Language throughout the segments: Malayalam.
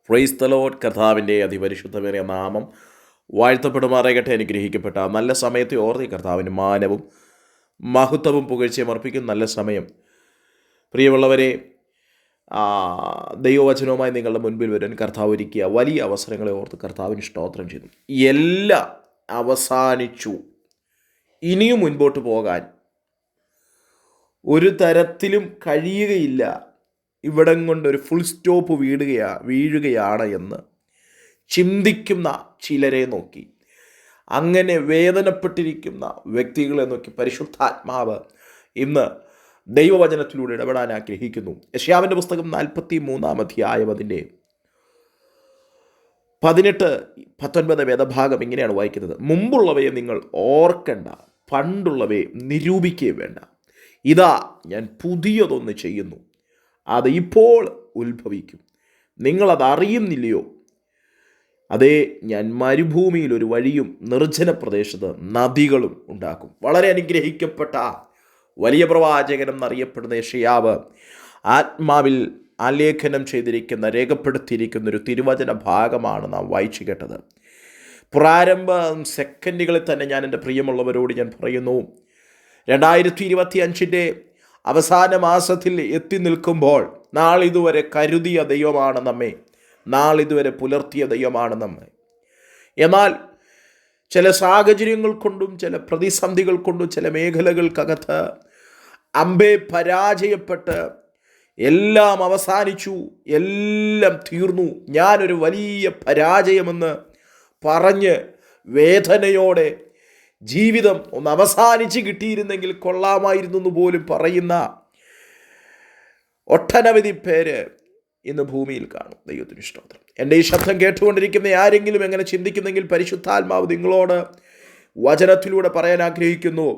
Praise the Lord. കർത്താവിൻ്റെ അതിപരിശുദ്ധമേറിയ നാമം വാഴ്ത്തപ്പെടുമാറാകട്ടെ. അനുഗ്രഹിക്കപ്പെട്ട നല്ല സമയത്തെ ഓർത്തി കർത്താവിന് മാനവും മഹത്വവും പുകഴ്ചയും അർപ്പിക്കും. നല്ല സമയം പ്രിയമുള്ളവരെ, ദൈവവചനവുമായി നിങ്ങളുടെ മുൻപിൽ വരാൻ കർത്താവ് ഒരുക്കിയ വലിയ അവസരങ്ങളെ ഓർത്ത് കർത്താവിന് സ്തോത്രം ചെയ്തു. എല്ലാം അവസാനിച്ചു. ഇനിയും മുൻപോട്ട് പോകാൻ ഒരു തരത്തിലും കഴിയുകയില്ല, ഇവിടം കൊണ്ടൊരു ഫുൾ സ്റ്റോപ്പ് വീഴുകയാണ് എന്ന് ചിന്തിക്കുന്ന ചിലരെ നോക്കി, അങ്ങനെ വേദനപ്പെട്ടിരിക്കുന്ന വ്യക്തികളെ നോക്കി പരിശുദ്ധാത്മാവ് ഇന്ന് ദൈവവചനത്തിലൂടെ ഇടപെടാൻ ആഗ്രഹിക്കുന്നു. യെശയ്യാവിൻ്റെ പുസ്തകം 43-ാം അധ്യായം അതിൻ്റെ 18-19 വേദഭാഗം ഇങ്ങനെയാണ് വായിക്കുന്നത്. മുമ്പുള്ളവയെ നിങ്ങൾ ഓർക്കണ്ട, പണ്ടുള്ളവയെ നിരൂപിക്കുകയും വേണ്ട. ഇതാ ഞാൻ പുതിയതൊന്ന് ചെയ്യുന്നു, അത് ഇപ്പോൾ ഉത്ഭവിക്കും, നിങ്ങളത് അറിയുന്നില്ലയോ? അതേ, ഞാൻ മരുഭൂമിയിൽ ഒരു വഴിയും നിർജ്ജന പ്രദേശത്ത് നദികളും ഉണ്ടാക്കും. വളരെ അനുഗ്രഹിക്കപ്പെട്ട വലിയ പ്രവാചകൻ എന്നറിയപ്പെടുന്ന യെശയ്യാവ് ആത്മാവിൽ ആലേഖനം ചെയ്തിരിക്കുന്ന, രേഖപ്പെടുത്തിയിരിക്കുന്ന ഒരു തിരുവചന ഭാഗമാണ് നാം വായിച്ചു കേട്ടത്. പ്രാരംഭ സെക്കൻഡുകളിൽ തന്നെ ഞാൻ എൻ്റെ പ്രിയമുള്ളവരോട് ഞാൻ പറയുന്നു, 2025 അവസാന മാസത്തിൽ എത്തി നിൽക്കുമ്പോൾ നാളിതുവരെ കരുതിയ ദൈവമാണ് നമ്മെ, നാളിതുവരെ പുലർത്തിയ ദൈവമാണ് നമ്മെ. എന്നാൽ ചില സാഹചര്യങ്ങൾ കൊണ്ടും ചില പ്രതിസന്ധികൾ കൊണ്ടും ചില മേഖലകൾക്കകത്ത് അമ്പേ പരാജയപ്പെട്ട് എല്ലാം അവസാനിച്ചു, എല്ലാം തീർന്നു, ഞാനൊരു വലിയ പരാജയമെന്ന് പറഞ്ഞ് വേദനയോടെ ജീവിതം ഒന്ന് അവസാനിച്ച് കിട്ടിയിരുന്നെങ്കിൽ കൊള്ളാമായിരുന്നു എന്ന് പോലും പറയുന്ന ഒട്ടനവധി പേര് ഇന്ന് ഭൂമിയിൽ കാണും. ദൈവത്തിന് സ്തോത്രം. എൻ്റെ ഈ ശബ്ദം കേട്ടുകൊണ്ടിരിക്കുന്ന ആരെങ്കിലും എങ്ങനെ ചിന്തിക്കുന്നെങ്കിൽ പരിശുദ്ധാത്മാവ് നിങ്ങളോട് വചനത്തിലൂടെ പറയാൻ ആഗ്രഹിക്കുന്നു,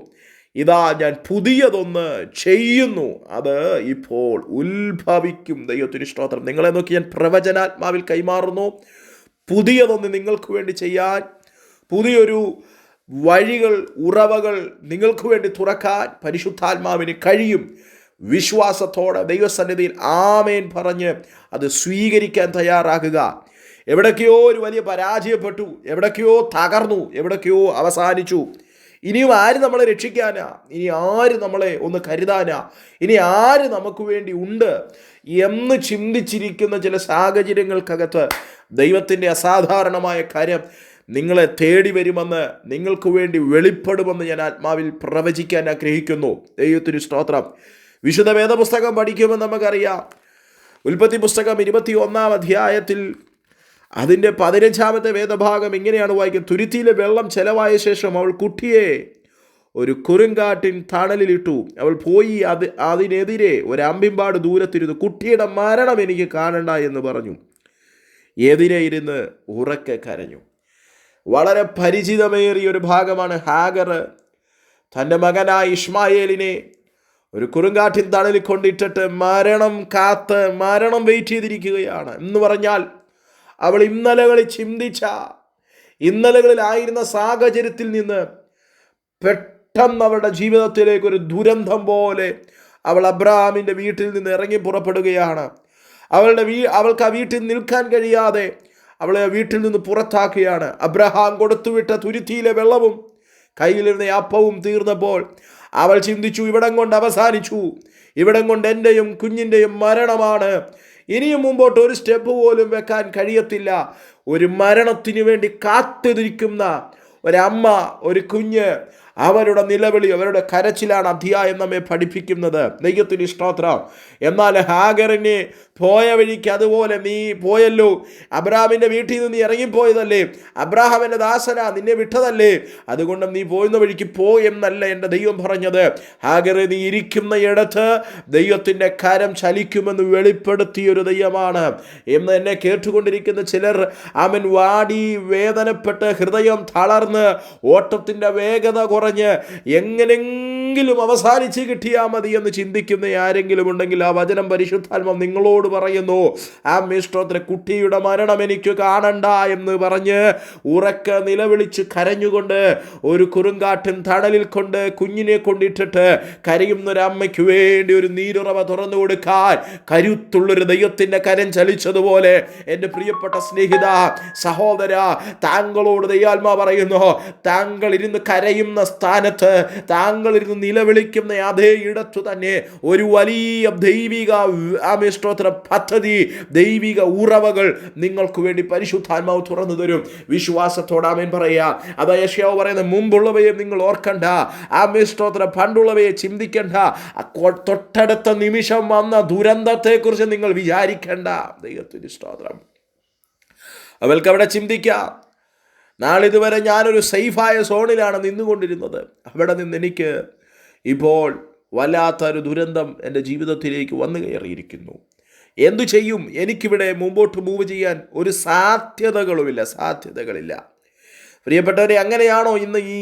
ഇതാ ഞാൻ പുതിയതൊന്ന് ചെയ്യുന്നു, അത് ഇപ്പോൾ ഉത്ഭവിക്കും. ദൈവത്തിന് സ്തോത്രം. നിങ്ങളെ നോക്കി ഞാൻ പ്രവചനാത്മാവിൽ കൈമാറുന്നു. പുതിയതൊന്ന് നിങ്ങൾക്ക് വേണ്ടി ചെയ്യാൻ, പുതിയൊരു വഴികൾ, ഉറവകൾ നിങ്ങൾക്ക് വേണ്ടി തുറക്കാൻ പരിശുദ്ധാത്മാവിന് കഴിയും. വിശ്വാസത്തോടെ ദൈവസന്നിധിയിൽ ആമേൻ പറഞ്ഞ് അത് സ്വീകരിക്കാൻ തയ്യാറാകുക. എവിടേക്കോ ഒരു വലിയ പരാജയപ്പെട്ടു, എവിടേക്കോ തകർന്നു, എവിടേക്കോ അവസാനിച്ചു, ഇനിയും ആര് നമ്മളെ രക്ഷിക്കാനാ? ഇനി ആര് നമ്മളെ ഒന്ന് കരുതാനാ? ഇനി ആര് നമുക്ക് വേണ്ടി ഉണ്ട് എന്ന് ചിന്തിച്ചിരിക്കുന്ന ചില സാഹചര്യങ്ങൾക്കകത്ത് ദൈവത്തിൻ്റെ അസാധാരണമായ കാര്യം നിങ്ങളെ തേടി വരുമെന്ന്, നിങ്ങൾക്ക് വേണ്ടി വെളിപ്പെടുമെന്ന് ഞാൻ ആത്മാവിൽ പ്രവചിക്കാൻ ആഗ്രഹിക്കുന്നു. ദൈവത്തിന് സ്തോത്രം. വിശുദ്ധ വേദപുസ്തകം പഠിക്കുമെന്ന് നമുക്കറിയാം. ഉൽപ്പത്തി പുസ്തകം 21-ാം അധ്യായത്തിൽ അതിൻ്റെ 15-ാമത്തെ വേദഭാഗം ഇങ്ങനെയാണ് വായിക്കുന്നത്. തുരുത്തിയിലെ വെള്ളം ചെലവായ ശേഷം അവൾ കുട്ടിയെ ഒരു കുറുങ്കാട്ടിൻ തണലിലിട്ടു. അവൾ പോയി അതിനെതിരെ ഒരു അമ്പിമ്പാട് ദൂരത്തിരുന്നു. കുട്ടിയുടെ മരണം എനിക്ക് കാണണ്ട എന്ന് പറഞ്ഞു. എതിരെ ഇരുന്ന് ഉറക്കെ കരഞ്ഞു. വളരെ പരിചിതമേറിയ ഒരു ഭാഗമാണ്. ഹാഗർ തൻ്റെ മകനായ ഇഷ്മായേലിനെ ഒരു കുറുങ്കാട്ടിൻ തണലിൽ കൊണ്ടിട്ടിട്ട് മരണം വെയിറ്റ് ചെയ്തിരിക്കുകയാണ്. എന്ന് പറഞ്ഞാൽ അവൾ ഇന്നലകളിലായിരുന്ന സാഹചര്യത്തിൽ നിന്ന് പെട്ടെന്ന് അവളുടെ ജീവിതത്തിലേക്ക് ഒരു ദുരന്തം പോലെ അവൾ അബ്രഹാമിൻ്റെ വീട്ടിൽ നിന്ന് ഇറങ്ങി പുറപ്പെടുകയാണ്. അവൾക്ക് ആ വീട്ടിൽ നിൽക്കാൻ കഴിയാതെ അവളെ വീട്ടിൽ നിന്ന് പുറത്താക്കുകയാണ്. അബ്രഹാം കൊടുത്തുവിട്ട തുരുത്തിയിലെ വെള്ളവും കയ്യിലിരുന്ന അപ്പവും തീർന്നപ്പോൾ അവൾ ചിന്തിച്ചു, ഇവിടം കൊണ്ട് അവസാനിച്ചു, ഇവിടം കൊണ്ട് എൻ്റെയും കുഞ്ഞിൻ്റെയും മരണമാണ്, ഇനിയും മുമ്പോട്ട് ഒരു സ്റ്റെപ്പ് പോലും വെക്കാൻ കഴിയത്തില്ല. ഒരു മരണത്തിന് വേണ്ടി കാത്തിരിക്കുന്ന ഒരമ്മ, ഒരു കുഞ്ഞ്, അവരുടെ നിലവിളി, അവരുടെ കരച്ചിലാണ് അധ്യായം നമ്മെ പഠിപ്പിക്കുന്നത്. ദൈവത്തിന് സ്തോത്രം. എന്നാൽ ഹാഗറിനെ പോയ വഴിക്ക് അതുപോലെ നീ പോയല്ലോ, അബ്രഹാമിൻ്റെ വീട്ടിൽ നിന്ന് നീ ഇറങ്ങിപ്പോയതല്ലേ, അബ്രഹാമിൻ്റെ ദാസനാ, നിന്നെ വിട്ടതല്ലേ, അതുകൊണ്ട് നീ പോയുന്ന വഴിക്ക് പോ എന്നല്ല എൻ്റെ ദൈവം പറഞ്ഞത്. ഹാഗറെ, നീ ഇരിക്കുന്ന ഇടത്ത് ദൈവത്തിൻ്റെ കരം ചലിക്കുമെന്ന് വെളിപ്പെടുത്തിയൊരു ദൈവമാണ്. എന്ന് എന്നെ കേട്ടുകൊണ്ടിരിക്കുന്ന ചിലർ അവൻ വാടി വേദനപ്പെട്ട് ഹൃദയം തളർന്ന് ഓട്ടത്തിൻ്റെ വേഗത കുറഞ്ഞ് എങ്ങനെങ്കിലും എങ്ങനെയെങ്കിലും അവസാനിച്ച് കിട്ടിയാൽ മതി എന്ന് ചിന്തിക്കുന്ന ആരെങ്കിലും ഉണ്ടെങ്കിൽ ആ വചനം പരിശുദ്ധാത്മാവ് നിങ്ങളോട് പറയുന്നു. സ്തോത്രം, കുട്ടിയുടെ മരണം എനിക്ക് കാണണ്ട എന്ന് പറഞ്ഞ് ഉറക്കെ നിലവിളിച്ച് കരഞ്ഞുകൊണ്ട് ഒരു കുറുങ്കാട്ടിൻ തണലിൽ കൊണ്ട് കുഞ്ഞിനെ കൊണ്ടിട്ടിട്ട് കരയുന്നൊരമ്മയ്ക്ക് വേണ്ടി ഒരു നീരുറവ തുറന്നു കൊടുക്കാൻ കരുത്തുള്ളൊരു ദൈവത്തിൻ്റെ കരം ചലിച്ചതുപോലെ എൻ്റെ പ്രിയപ്പെട്ട സ്നേഹിത, സഹോദര, താങ്കളോട് ദൈവാത്മാ പറയുന്നു, താങ്കൾ ഇരുന്ന് കരയുന്ന സ്ഥാനത്ത്, താങ്കൾ ഇരുന്ന് നിലവിളിക്കുന്ന അതേ ഇടത്തു തന്നെ ഒരു വലിയ ദൈവിക സ്തോത്ര പദ്ധതി, ദൈവിക ഉറവകൾ നിങ്ങൾക്ക് വേണ്ടി പരിശുദ്ധാത്മാവ് തുറന്നു തരും. വിശ്വാസത്തോടെ ആമേൻ പറയുക. അതാ യെശയ്യാവ് പറയുന്നത്, മുമ്പുള്ളവയെ നിങ്ങൾ ഓർക്കണ്ട, സ്തോത്ര പണ്ടുള്ളവയെ ചിന്തിക്കണ്ട, തൊട്ടടുത്ത നിമിഷം വന്ന ദുരന്തത്തെക്കുറിച്ച് നിങ്ങൾ വിചാരിക്കണ്ട. ദൈവത്തിന് സ്തോത്രം. അവൾക്ക് അവിടെ ചിന്തിക്കാം, നാളിതുവരെ ഞാനൊരു സേഫായ സോണിലാണ് നിന്നുകൊണ്ടിരുന്നത്, അവിടെ നിന്ന് എനിക്ക് ഇപ്പോൾ വല്ലാത്തൊരു ദുരന്തം എൻ്റെ ജീവിതത്തിലേക്ക് വന്നു കയറിയിരിക്കുന്നു. എന്തു ചെയ്യും? എനിക്കിവിടെ മുമ്പോട്ട് മൂവ് ചെയ്യാൻ ഒരു സാധ്യതകളില്ല. പ്രിയപ്പെട്ടവരെ, അങ്ങനെയാണോ ഇന്ന് ഈ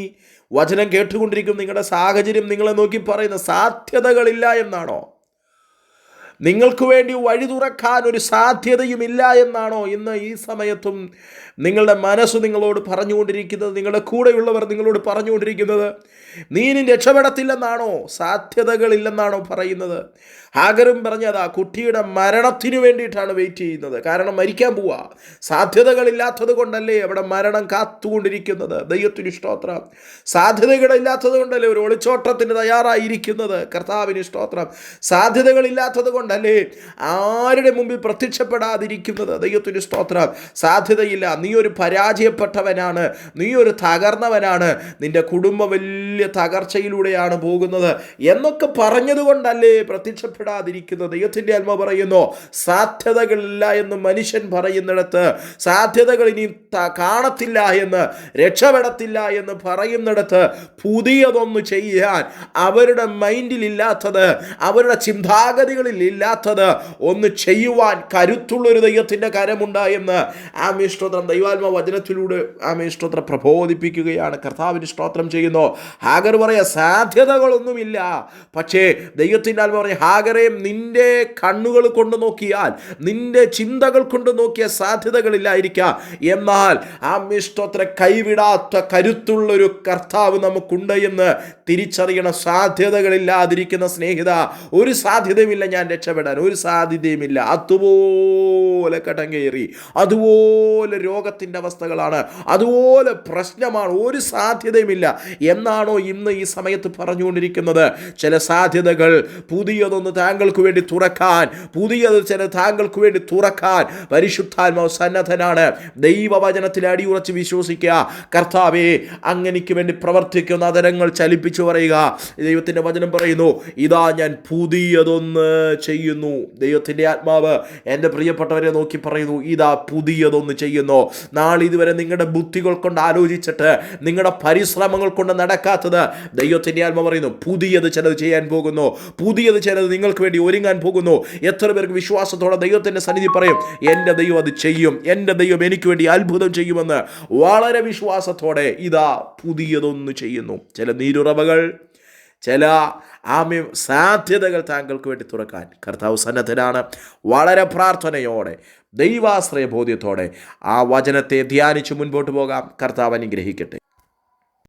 വചനം കേട്ടുകൊണ്ടിരിക്കും നിങ്ങളുടെ സാഹചര്യം നിങ്ങളെ നോക്കി പറയുന്ന സാധ്യതകളില്ല എന്നാണോ? നിങ്ങൾക്ക് വേണ്ടി വഴി തുറക്കാൻ ഒരു സാധ്യതയുമില്ല എന്നാണോ ഇന്ന് ഈ സമയത്തും നിങ്ങളുടെ മനസ്സ് നിങ്ങളോട് പറഞ്ഞുകൊണ്ടിരിക്കുന്നത്, നിങ്ങളുടെ കൂടെയുള്ളവർ നിങ്ങളോട് പറഞ്ഞുകൊണ്ടിരിക്കുന്നത്? നീ ഇനി രക്ഷപ്പെടത്തില്ലെന്നാണോ, സാധ്യതകളില്ലെന്നാണോ പറയുന്നത്? ഹാഗറും പറഞ്ഞതാ, കുട്ടിയുടെ മരണത്തിന് വേണ്ടിയിട്ടാണ് വെയിറ്റ് ചെയ്യുന്നത്. കാരണം മരിക്കാൻ പോവാ. സാധ്യതകളില്ലാത്തത് കൊണ്ടല്ലേ അവിടെ മരണം കാത്തുകൊണ്ടിരിക്കുന്നത്. ദൈവത്തിന് സ്തോത്രം. സാധ്യതകളില്ലാത്തത് കൊണ്ടല്ലേ ഒരു ഒളിച്ചോട്ടത്തിന് തയ്യാറായിരിക്കുന്നത്. കർത്താവിന് സ്തോത്രം. സാധ്യതകളില്ലാത്തത് കൊണ്ടല്ലേ ആരുടെ മുമ്പിൽ പ്രത്യക്ഷപ്പെടാതിരിക്കുന്നത്. ദൈവത്തിന് സ്തോത്രം. സാധ്യതയില്ല, നീ ഒരു പരാജയപ്പെട്ടവനാണ്, നീ ഒരു തകർന്നവനാണ്, നിന്റെ കുടുംബം വലിയ തകർച്ചയിലൂടെയാണ് പോകുന്നത് എന്നൊക്കെ പറഞ്ഞതുകൊണ്ടല്ലേ പ്രത്യക്ഷപ്പെടാതിരിക്കുന്നത്. ദൈവത്തിൻ്റെ ആത്മാവ് പറയുന്നു, സാധ്യതകളില്ല എന്ന് മനുഷ്യൻ പറയുന്നിടത്ത്, സാധ്യതകൾ ഇനി കാണത്തില്ല എന്ന്, രക്ഷപ്പെടത്തില്ല എന്ന് പറയുന്നിടത്ത്, പുതിയതൊന്ന് ചെയ്യാൻ അവരുടെ മൈൻഡിലില്ലാത്തത്, അവരുടെ ചിന്താഗതികളിൽ ഇല്ലാത്തത് ഒന്ന് ചെയ്യുവാൻ കരുത്തുള്ളൊരു ദൈവത്തിൻ്റെ കരമുണ്ടായെന്ന് സ്തോത്രം ദൈവാത്മ വചനത്തിലൂടെ സ്തോത്രം പ്രബോധിപ്പിക്കുകയാണ്. കർത്താവിന് സ്തോത്രം ചെയ്യുന്നു. ഹാഗർ പറയാ, സാധ്യതകളൊന്നുമില്ല. പക്ഷേ ദൈവത്തിൻ്റെ ആത്മ പറയാം, ഹാഗറെ, നിന്റെ കണ്ണുകൾ കൊണ്ട് നോക്കിയാൽ, നിന്റെ ചിന്തകൾ കൊണ്ട് നോക്കിയ സാധ്യതകളില്ലായിരിക്കാം, എന്നാൽ സ്തോത്ര കൈവിടാത്ത കരുത്തുള്ളൊരു കർത്താവ് നമുക്കുണ്ട് എന്ന് തിരിച്ചറിയണം. സാധ്യതകളില്ലാതിരിക്കുന്ന സ്നേഹിത, ഒരു സാധ്യതയുമില്ല ഞാൻ രക്ഷപ്പെടാൻ, ഒരു സാധ്യതയുമില്ല. അതുപോലെ കടം കയറി, അതുപോലെ രോഗത്തിൻ്റെ അവസ്ഥകളാണ്, അതുപോലെ പ്രശ്നമാണ്, ഒരു സാധ്യതയുമില്ല എന്നാണോ ഇന്ന് ഈ സമയത്ത് പറഞ്ഞുകൊണ്ടിരിക്കുന്നത്? ചില സാധ്യതകൾ പുതിയതൊന്ന് താങ്കൾക്ക് വേണ്ടി തുറക്കാൻ, താങ്കൾക്ക് വേണ്ടി തുറക്കാൻ പരിശുദ്ധാത്മാവ് സന്നദ്ധനാണ്. ദൈവവചനത്തിൽ അടിയുറച്ച് വിശ്വസിക്കുക. കർത്താവേ, അങ്ങനിക്ക് വേണ്ടി പ്രവർത്തിക്കുന്ന അതരങ്ങൾ ചലിപ്പിച്ചു പറയുക. ദൈവത്തിൻ്റെ വചനം പറയുന്നു, ഇതാ ഞാൻ പുതിയതൊന്ന് ചെയ്യുന്നു. ദൈവത്തിൻ്റെ ആത്മാവ് എൻ്റെ പ്രിയപ്പെട്ടവരെ നോക്കി പറയുന്നു, ഇതാ പുതിയതൊന്ന് ചെയ്യുന്നു. നാളിതുവരെ നിങ്ങളുടെ ബുദ്ധികൾ കൊണ്ട് ആലോചിച്ചിട്ട്, നിങ്ങളുടെ പരിശ്രമങ്ങൾ കൊണ്ട് നടക്കാത്തത് ദൈവത്തിൻ്റെ ആത്മാവ് പറയുന്നു, പുതിയത് ചിലത് ചെയ്യാൻ പോകുന്നു, പുതിയത് ചിലത് നിങ്ങൾക്ക് വേണ്ടി ഒരുങ്ങാൻ പോകുന്നു. എത്ര പേർക്ക് വിശ്വാസത്തോടെ ദൈവത്തിൻ്റെ സന്നിധി പറയും, എൻ്റെ ദൈവം അത് ചെയ്യും, എൻ്റെ ദൈവം എനിക്ക് വേണ്ടി അത്ഭുതം ചെയ്യുമെന്ന് വളരെ വിശ്വാസത്തോടെ ഇതാ പുതിയതൊന്ന് ചെയ്യുന്നു. ചില നീരുറവകൾ, ചില സാധ്യതകൾ താങ്കൾക്ക് വേണ്ടി തുറക്കാൻ കർത്താവ് സന്നദ്ധനാണ്. വളരെ പ്രാർത്ഥനയോടെ, ദൈവാശ്രയ ബോധ്യത്തോടെ ആ വചനത്തെ ധ്യാനിച്ച് മുൻപോട്ട് പോകാം. കർത്താവ് അനുഗ്രഹിക്കട്ടെ.